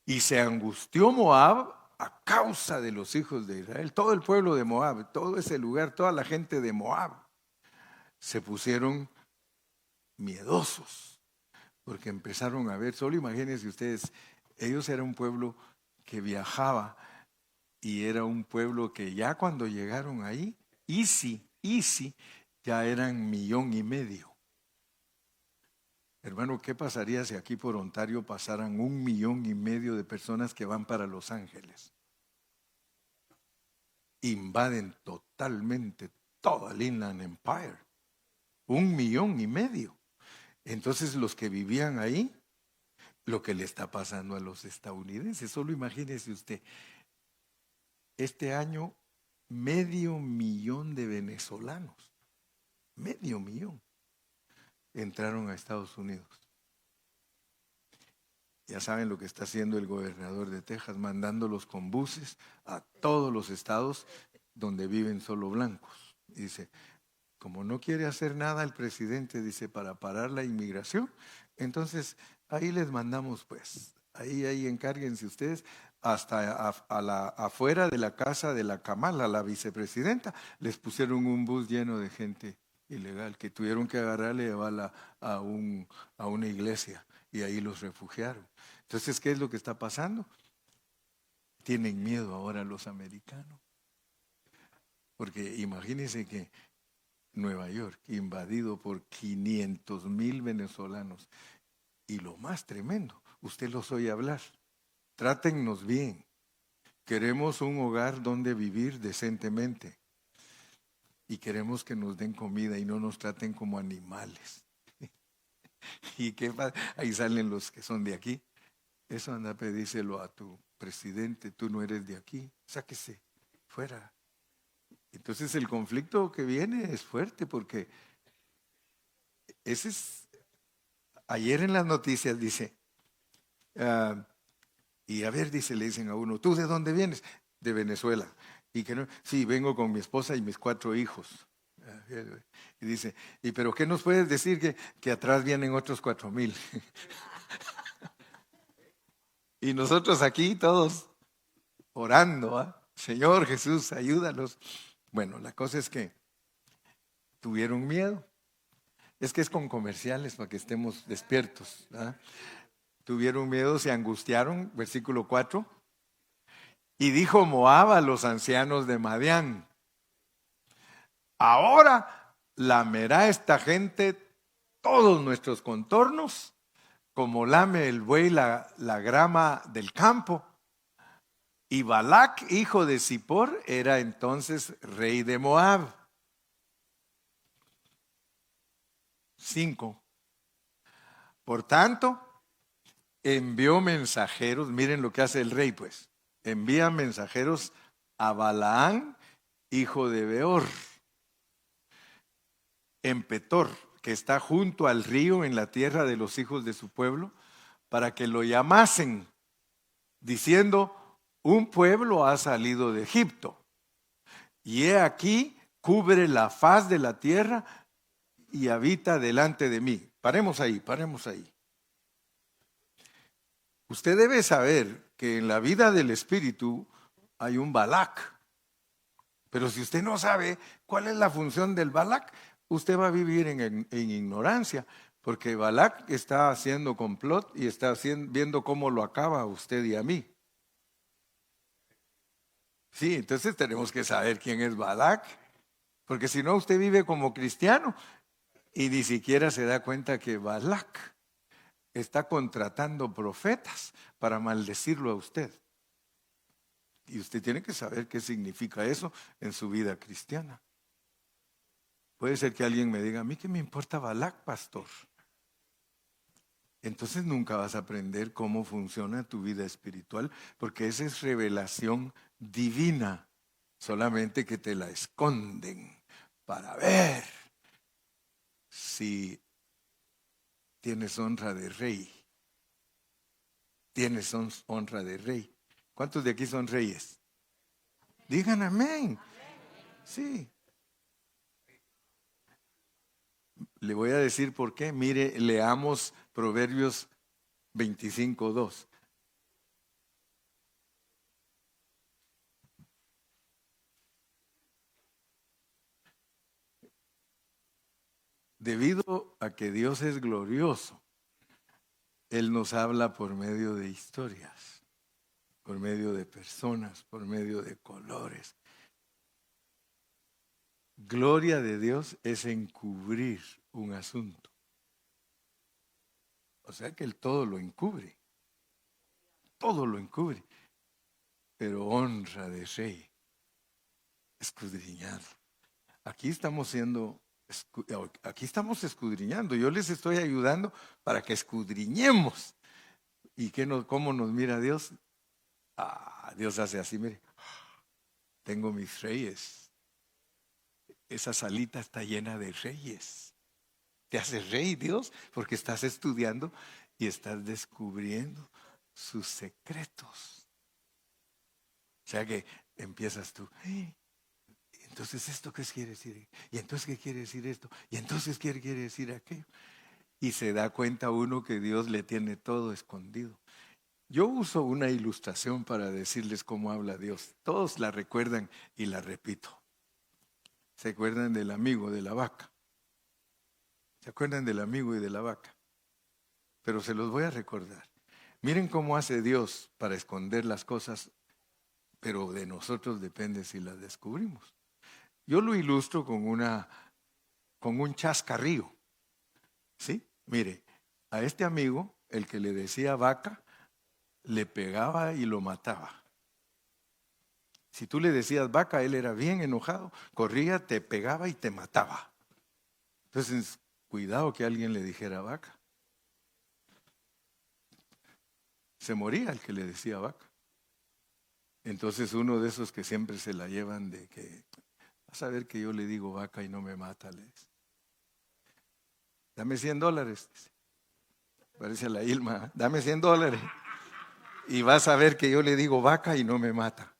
Y se angustió Moab a causa de los hijos de Israel. Todo el pueblo de Moab, todo ese lugar, toda la gente de Moab, se pusieron miedosos, porque empezaron a ver, solo imagínense ustedes, ellos eran un pueblo que viajaba y era un pueblo que ya cuando llegaron ahí, easy, ya eran 1,500,000. Hermano, ¿qué pasaría si aquí por Ontario pasaran 1,500,000 de personas que van para Los Ángeles? Invaden totalmente toda el Inland Empire. 1,500,000. Entonces los que vivían ahí, lo que le está pasando a los estadounidenses, solo imagínese usted, este año 500,000 de venezolanos, 500,000, entraron a Estados Unidos. Ya saben lo que está haciendo el gobernador de Texas, mandándolos con buses a todos los estados donde viven solo blancos. Y dice, como no quiere hacer nada el presidente, dice, para parar la inmigración, entonces ahí les mandamos pues, ahí encárguense ustedes, hasta afuera de la casa de la Kamala, la vicepresidenta, les pusieron un bus lleno de gente ilegal que tuvieron que agarrarle y llevarla a una iglesia y ahí los refugiaron. Entonces, ¿qué es lo que está pasando? Tienen miedo ahora los americanos, porque imagínense que Nueva York, invadido por 500,000 venezolanos. Y lo más tremendo, usted los oye hablar, trátennos bien, queremos un hogar donde vivir decentemente y queremos que nos den comida y no nos traten como animales. ¿Y qué pasa? Ahí salen los que son de aquí. Eso anda, pedíselo a tu presidente, tú no eres de aquí, sáquese, fuera. Entonces el conflicto que viene es fuerte porque ese es, ayer en las noticias dice, y a ver, dice, le dicen a uno, ¿tú de dónde vienes? De Venezuela. Y que no, sí, vengo con mi esposa y mis 4 hijos. Y dice, ¿y pero qué nos puedes decir? Que atrás vienen otros 4,000. Y nosotros aquí todos orando, ¿ah? Señor Jesús, ayúdanos. Bueno, la cosa es que tuvieron miedo. Es que es con comerciales para que estemos despiertos, ¿ah? Tuvieron miedo, se angustiaron, versículo 4. Y dijo Moab a los ancianos de Madián, ahora lamerá esta gente todos nuestros contornos, como lame el buey la grama del campo. Y Balac, hijo de Zippor, era entonces rey de Moab. 5. Por tanto, envió mensajeros, miren lo que hace el rey pues, envía mensajeros a Balaán, hijo de Beor, en Petor, que está junto al río en la tierra de los hijos de su pueblo, para que lo llamasen, diciendo, un pueblo ha salido de Egipto, y he aquí, cubre la faz de la tierra y habita delante de mí. Paremos ahí, paremos ahí. Usted debe saber que en la vida del espíritu hay un Balac. Pero si usted no sabe cuál es la función del Balac, usted va a vivir en ignorancia, porque Balac está haciendo complot y está viendo cómo lo acaba a usted y a mí. Sí, entonces tenemos que saber quién es Balac, porque si no usted vive como cristiano y ni siquiera se da cuenta que Balac está contratando profetas para maldecirlo a usted. Y usted tiene que saber qué significa eso en su vida cristiana. Puede ser que alguien me diga, a mí qué me importa Balac, pastor. entonces nunca vas a aprender cómo funciona tu vida espiritual, porque esa es revelación divina, solamente que te la esconden para ver si tienes honra de rey. Tienes honra de rey. ¿Cuántos de aquí son reyes? Digan amén. Sí. Le voy a decir por qué. Mire, leamos Proverbios 25:2. Debido a que Dios es glorioso, Él nos habla por medio de historias, por medio de personas, por medio de colores. Gloria de Dios es encubrir un asunto. O sea que Él todo lo encubre. Todo lo encubre. Pero honra de rey, escudriñado. Aquí estamos escudriñando. Yo les estoy ayudando para que escudriñemos. ¿Y cómo nos mira Dios? Dios hace así, mire. Tengo mis reyes. Esa salita está llena de reyes. Te hace rey Dios porque estás estudiando y estás descubriendo sus secretos. O sea que empiezas tú. Entonces, ¿esto qué quiere decir? ¿Y entonces qué quiere decir esto? ¿Y entonces qué quiere decir aquello? Y se da cuenta uno que Dios le tiene todo escondido. Yo uso una ilustración para decirles cómo habla Dios. Todos la recuerdan y la repito. ¿Se acuerdan del amigo de la vaca? ¿Se acuerdan del amigo y de la vaca? Pero se los voy a recordar. Miren cómo hace Dios para esconder las cosas, pero de nosotros depende si las descubrimos. Yo lo ilustro con un chascarrío. ¿Sí? Mire, a este amigo, el que le decía vaca, le pegaba y lo mataba. Si tú le decías vaca, él era bien enojado, corría, te pegaba y te mataba. Entonces, cuidado que alguien le dijera vaca. Se moría el que le decía vaca. Entonces uno de esos que siempre se la llevan de que, vas a ver que yo le digo vaca y no me mata, le dice. Dame $100. Dice. Parece a la Ilma, dame $100. Y vas a ver que yo le digo vaca y no me mata.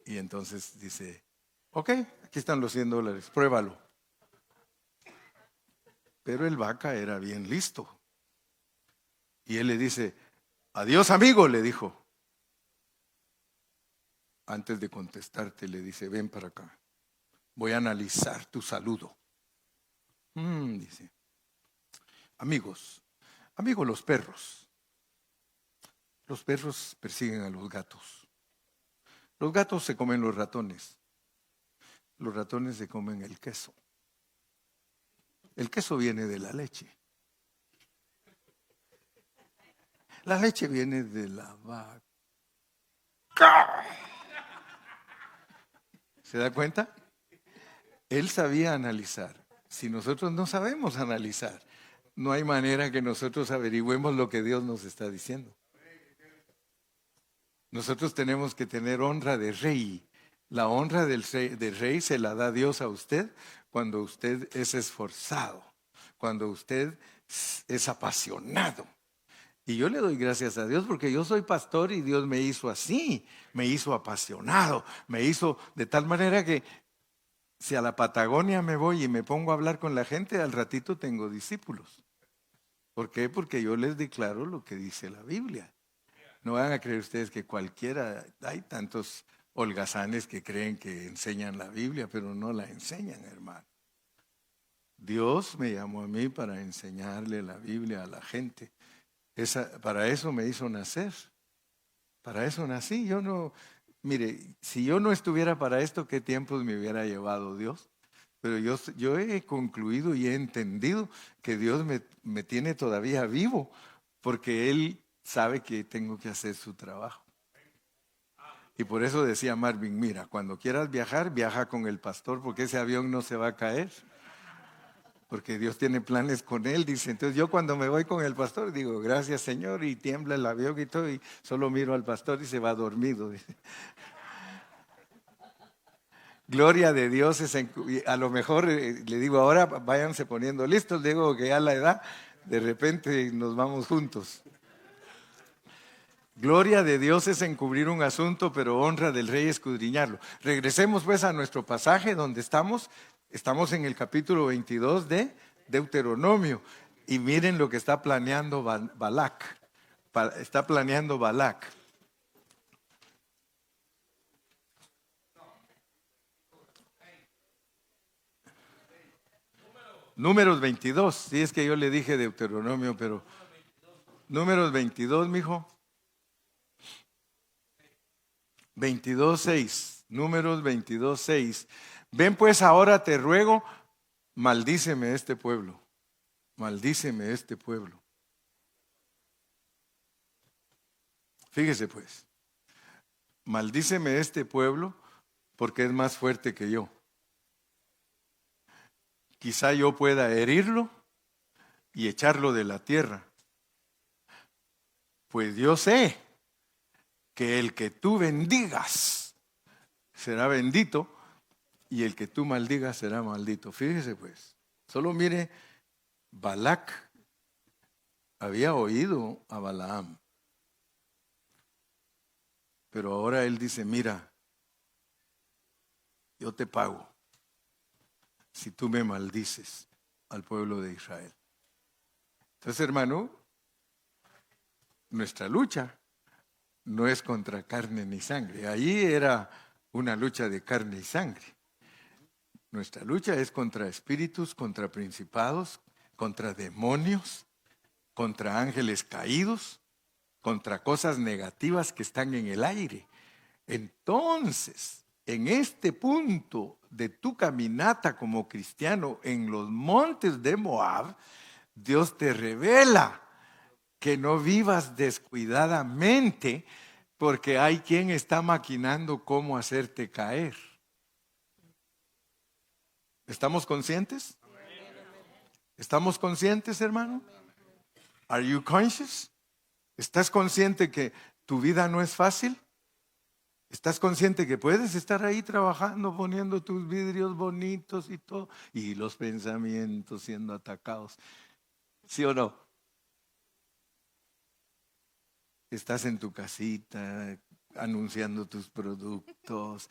Y entonces dice, ok, aquí están los $100, pruébalo. Pero el vaca era bien listo. Y él le dice, adiós amigo, le dijo. Antes de contestarte le dice, ven para acá. Voy a analizar tu saludo. Dice, amigos los perros. Los perros persiguen a los gatos. Los gatos se comen los ratones. Los ratones se comen el queso. El queso viene de la leche. La leche viene de la vaca. ¿Se da cuenta? Él sabía analizar. Si nosotros no sabemos analizar, no hay manera que nosotros averigüemos lo que Dios nos está diciendo. Nosotros tenemos que tener honra de rey. La honra del rey se la da Dios a usted cuando usted es esforzado, cuando usted es apasionado. Y yo le doy gracias a Dios porque yo soy pastor y Dios me hizo así, me hizo apasionado, me hizo de tal manera que si a la Patagonia me voy y me pongo a hablar con la gente, al ratito tengo discípulos. ¿Por qué? Porque yo les declaro lo que dice la Biblia. No van a creer ustedes que cualquiera, hay tantos holgazanes que creen que enseñan la Biblia, pero no la enseñan, hermano. Dios me llamó a mí para enseñarle la Biblia a la gente. Para eso me hizo nacer. Para eso nací. Mire, si yo no estuviera para esto, ¿qué tiempos me hubiera llevado Dios? Pero yo he concluido y he entendido que Dios me tiene todavía vivo, porque Él sabe que tengo que hacer su trabajo. Y por eso decía Marvin, mira, cuando quieras viajar, viaja con el pastor, porque ese avión no se va a caer. porque Dios tiene planes con él, dice. Entonces yo cuando me voy con el pastor digo, gracias Señor, y tiembla el avión y todo, y solo miro al pastor y se va dormido. Dice. Gloria de Dios y a lo mejor le digo, ahora váyanse poniendo listos, digo que ya la edad, de repente nos vamos juntos. Gloria de Dios es encubrir un asunto, pero honra del rey escudriñarlo. Regresemos pues a nuestro pasaje donde estamos. Estamos en el capítulo 22 de Deuteronomio. Y miren lo que está planeando Balac. Está planeando Balac. Números 22. Sí, es que yo le dije Deuteronomio, pero Números 22, mijo. 22:6. Números 22:6. Ven pues ahora te ruego, maldíceme este pueblo. Maldíceme este pueblo. Fíjese pues. Maldíceme este pueblo porque es más fuerte que yo. Quizá yo pueda herirlo y echarlo de la tierra. Pues yo sé que el que tú bendigas será bendito y el que tú maldigas será maldito. Fíjese pues, solo mire, Balac había oído a Balaam, pero ahora él dice, mira, yo te pago si tú me maldices al pueblo de Israel. Entonces, hermano, nuestra lucha no es contra carne ni sangre. Ahí era una lucha de carne y sangre. Nuestra lucha es contra espíritus, contra principados, contra demonios, contra ángeles caídos, contra cosas negativas que están en el aire. Entonces, en este punto de tu caminata como cristiano en los montes de Moab, Dios te revela que no vivas descuidadamente porque hay quien está maquinando cómo hacerte caer. ¿Estamos conscientes? ¿Estamos conscientes, hermano? Are you conscious? ¿Estás consciente que tu vida no es fácil? ¿Estás consciente que puedes estar ahí trabajando, poniendo tus vidrios bonitos y todo, y los pensamientos siendo atacados? ¿Sí o no? Estás en tu casita anunciando tus productos,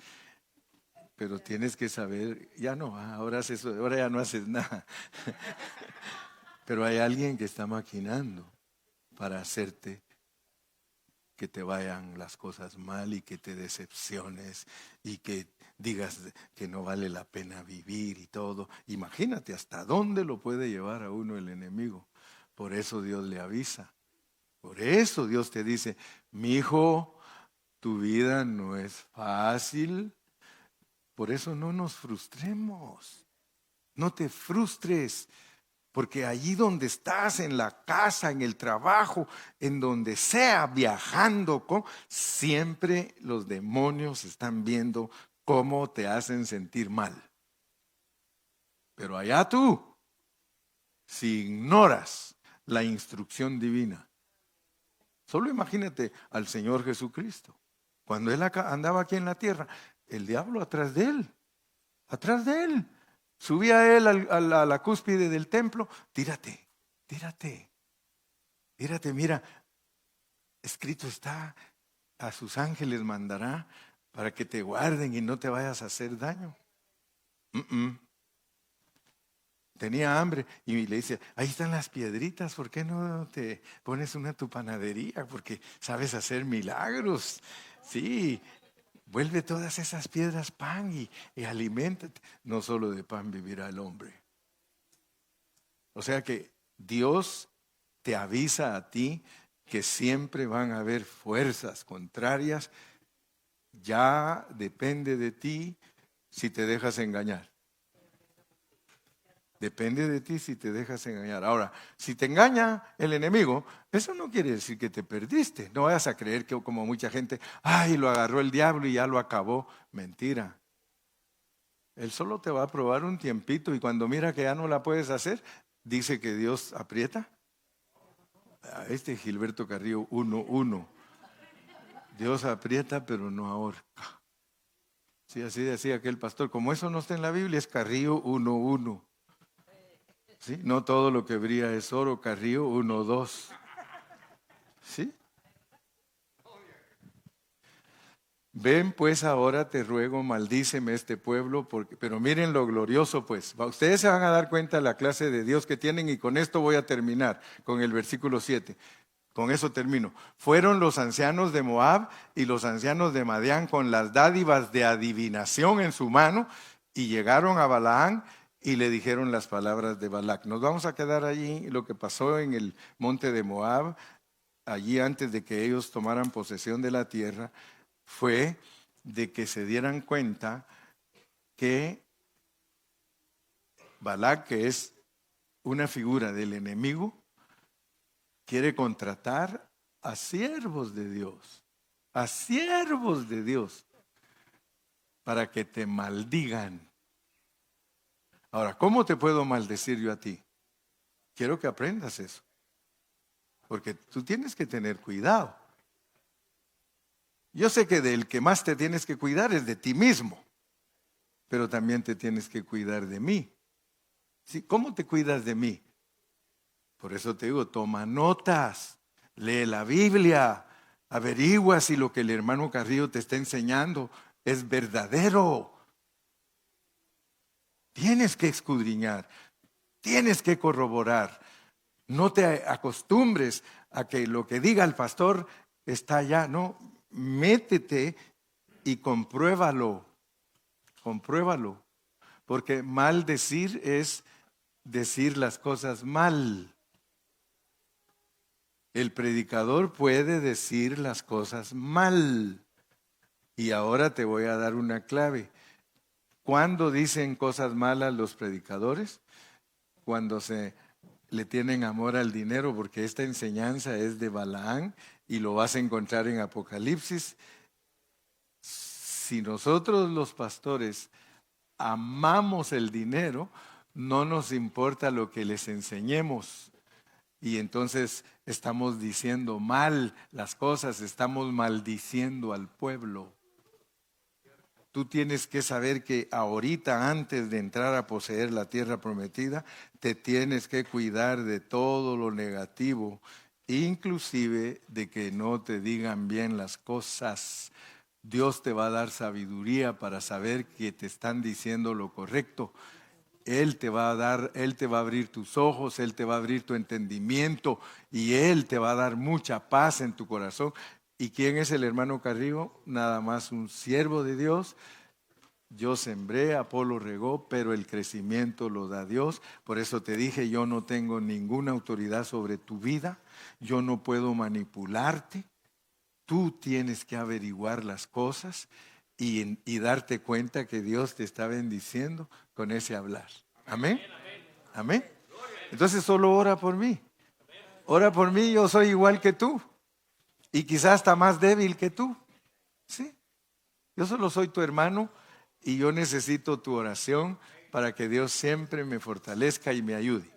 pero tienes que saber, ya no, ahora ya no haces nada. Pero hay alguien que está maquinando para hacerte que te vayan las cosas mal y que te decepciones y que digas que no vale la pena vivir y todo. Imagínate hasta dónde lo puede llevar a uno el enemigo. Por eso Dios le avisa. Por eso Dios te dice, mi hijo, tu vida no es fácil. Por eso no nos frustremos. No te frustres. Porque allí donde estás, en la casa, en el trabajo, en donde sea, viajando, siempre los demonios están viendo cómo te hacen sentir mal. Pero allá tú, si ignoras la instrucción divina, solo imagínate al Señor Jesucristo. Cuando Él andaba aquí en la tierra, el diablo atrás de Él. Subía él a la cúspide del templo, tírate, mira, escrito está, a sus ángeles mandará para que te guarden y no te vayas a hacer daño. Tenía hambre y le dice, ahí están las piedritas, ¿por qué no te pones una a tu panadería? Porque sabes hacer milagros. Sí, vuelve todas esas piedras pan y aliméntate. No solo de pan vivirá el hombre. O sea que Dios te avisa a ti que siempre van a haber fuerzas contrarias. Ya depende de ti si te dejas engañar. Depende de ti si te dejas engañar. Ahora, si te engaña el enemigo, eso no quiere decir que te perdiste. No vayas a creer que como mucha gente, ay, lo agarró el diablo y ya lo acabó. Mentira. Él solo te va a probar un tiempito y cuando mira que ya no la puedes hacer, dice que Dios aprieta. Este Gilberto Carrillo 1:1. Dios aprieta pero no ahorca. Sí, así decía aquel pastor. Como eso no está en la Biblia, es Carrillo 1:1. ¿Sí? No todo lo que brilla es oro, Carrillo 1:2. ¿Sí? Ven pues ahora te ruego, maldíceme este pueblo, pero miren lo glorioso pues. Ustedes se van a dar cuenta de la clase de Dios que tienen y con esto voy a terminar, con el versículo 7. Con eso termino. Fueron los ancianos de Moab y los ancianos de Madián con las dádivas de adivinación en su mano y llegaron a Balaán y le dijeron las palabras de Balac. Nos vamos a quedar allí, lo que pasó en el monte de Moab, allí antes de que ellos tomaran posesión de la tierra, fue de que se dieran cuenta que Balac, que es una figura del enemigo, quiere contratar a siervos de Dios, para que te maldigan. Ahora, ¿cómo te puedo maldecir yo a ti? Quiero que aprendas eso, porque tú tienes que tener cuidado. Yo sé que del que más te tienes que cuidar es de ti mismo, pero también te tienes que cuidar de mí. ¿Sí? ¿Cómo te cuidas de mí? Por eso te digo, toma notas, lee la Biblia, averigua si lo que el hermano Carrillo te está enseñando es verdadero. Tienes que escudriñar, tienes que corroborar. No te acostumbres a que lo que diga el pastor está allá, no. Métete y compruébalo, porque mal decir es decir las cosas mal. El predicador puede decir las cosas mal. Y ahora te voy a dar una clave. ¿Cuándo dicen cosas malas los predicadores? Cuando se le tienen amor al dinero, porque esta enseñanza es de Balaán y lo vas a encontrar en Apocalipsis. Si nosotros los pastores amamos el dinero, no nos importa lo que les enseñemos. Y entonces estamos diciendo mal las cosas, estamos maldiciendo al pueblo. Tú tienes que saber que ahorita, antes de entrar a poseer la tierra prometida, te tienes que cuidar de todo lo negativo, inclusive de que no te digan bien las cosas. Dios te va a dar sabiduría para saber que te están diciendo lo correcto. Él te va a abrir tus ojos, Él te va a abrir tu entendimiento y Él te va a dar mucha paz en tu corazón. ¿Y quién es el hermano Carrillo? Nada más un siervo de Dios. Yo sembré, Apolo regó, pero el crecimiento lo da Dios. Por eso te dije, yo no tengo ninguna autoridad sobre tu vida. Yo no puedo manipularte. Tú tienes que averiguar las cosas y darte cuenta que Dios te está bendiciendo con ese hablar. Amén. Amén. Entonces solo ora por mí. Ora por mí, yo soy igual que tú. Y quizás hasta más débil que tú. ¿Sí? Yo solo soy tu hermano y yo necesito tu oración para que Dios siempre me fortalezca y me ayude.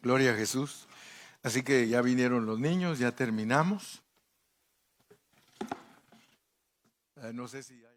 Gloria a Jesús. Así que ya vinieron los niños, ya terminamos. No sé si hay...